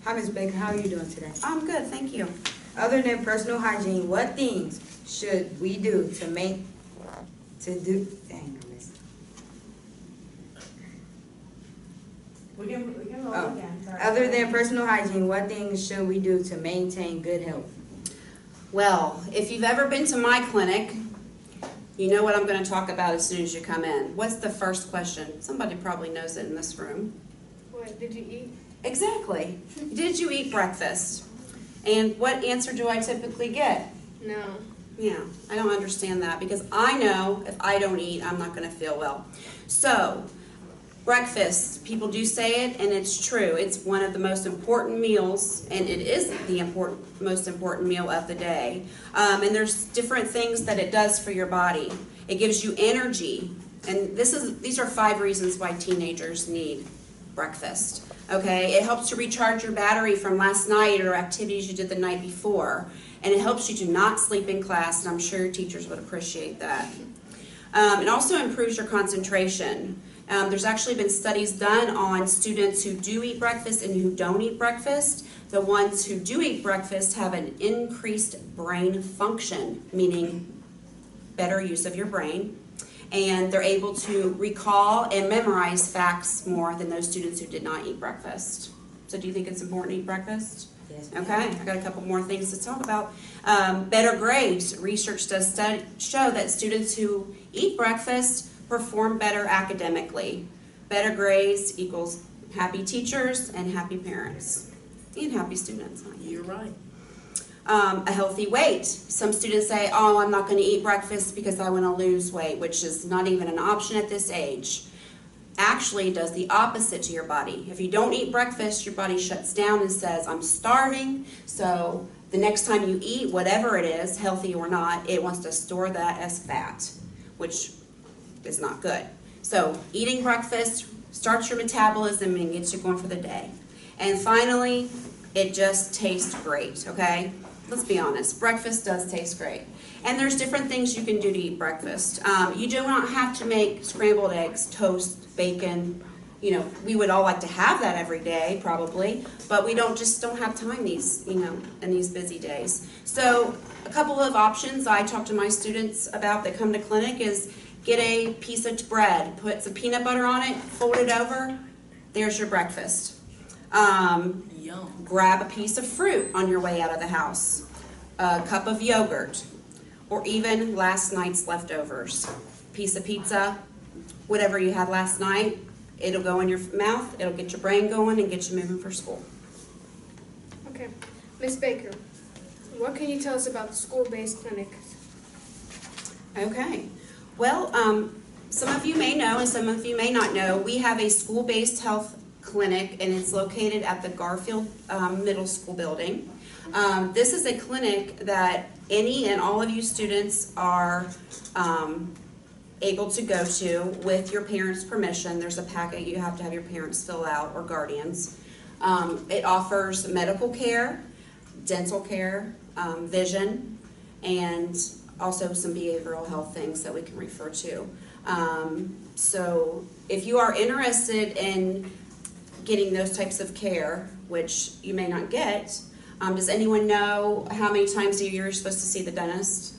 Hi, Ms. Baker. How are you doing today? I'm good, thank you. Other than personal hygiene, what things should we do to dang, I missed it. We can roll Oh. again. Sorry. Other than personal hygiene, what things should we do to maintain good health? Well, if you've ever been to my clinic, you know what I'm going to talk about as soon as you come in. What's the first question? Somebody probably knows it in this room. What did you eat? Exactly. Did you eat breakfast? And what answer do I typically get? No. Yeah, I don't understand that because I know if I don't eat, I'm not going to feel well. So, breakfast, people do say it, and it's true. It's one of the most important meals, and it is the most important meal of the day. And there's different things that it does for your body. It gives you energy, and these are 5 reasons why teenagers need breakfast. Okay, it helps to recharge your battery from last night or activities you did the night before, and it helps you to not sleep in class, and I'm sure your teachers would appreciate that. It also improves your concentration. There's actually been studies done on students who do eat breakfast and who don't eat breakfast. The ones who do eat breakfast have an increased brain function, meaning better use of your brain, and they're able to recall and memorize facts more than those students who did not eat breakfast. So do you think it's important to eat breakfast? Yes. Okay, I got a couple more things to talk about. Better grades. Research does show that students who eat breakfast perform better academically. Better grades equals happy teachers and happy parents and happy students. You're right. A healthy weight. Some students say, oh, I'm not going to eat breakfast because I want to lose weight, which is not even an option at this age. Actually, it does the opposite to your body. If you don't eat breakfast, your body shuts down and says, I'm starving. So the next time you eat, whatever it is, healthy or not, it wants to store that as fat, which is not good. So eating breakfast starts your metabolism and gets you going for the day. And finally, it just tastes great, okay? Let's be honest, breakfast does taste great. And there's different things you can do to eat breakfast. You do not have to make scrambled eggs, toast, bacon. You know, we would all like to have that every day, probably, but we don't have time in these busy days. So a couple of options I talk to my students about that come to clinic is get a piece of bread, put some peanut butter on it, fold it over, there's your breakfast. Yum. Grab a piece of fruit on your way out of the house, a cup of yogurt, or even last night's leftovers. Piece of pizza, whatever you had last night, it'll go in your mouth, it'll get your brain going and get you moving for school. Okay. Miss Baker, what can you tell us about the school-based clinics? Okay. Well, some of you may know and some of you may not know, we have a school-based health clinic and it's located at the Garfield Middle School building. This is a clinic that any and all of you students are able to go to with your parents' permission. There's a packet you have to have your parents fill out or guardians. It offers medical care, dental care, vision, and also some behavioral health things that we can refer to. So if you are interested in getting those types of care, which you may not get, does anyone know how many times a year you're supposed to see the dentist?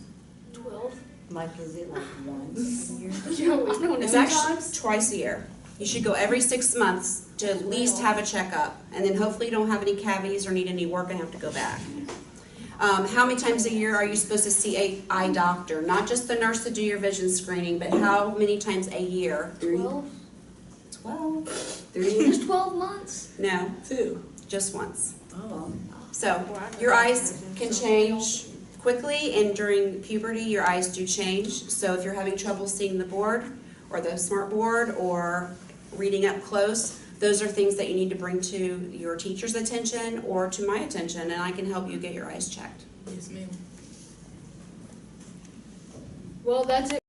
12? Like, is it like once a year? No, It's actually twice a year. You should go every 6 months to at least have a checkup, and then hopefully you don't have any cavities or need any work and have to go back. How many times a year are you supposed to see an eye doctor? Not just the nurse to do your vision screening, but how many times a year? 12? 12. 3? Just 12 months? No, 2. just once. Oh. So your eyes can change quickly, and during puberty your eyes do change. So if you're having trouble seeing the board or the smart board or reading up close, those are things that you need to bring to your teacher's attention or to my attention, and I can help you get your eyes checked. Yes, ma'am. Well, that's it.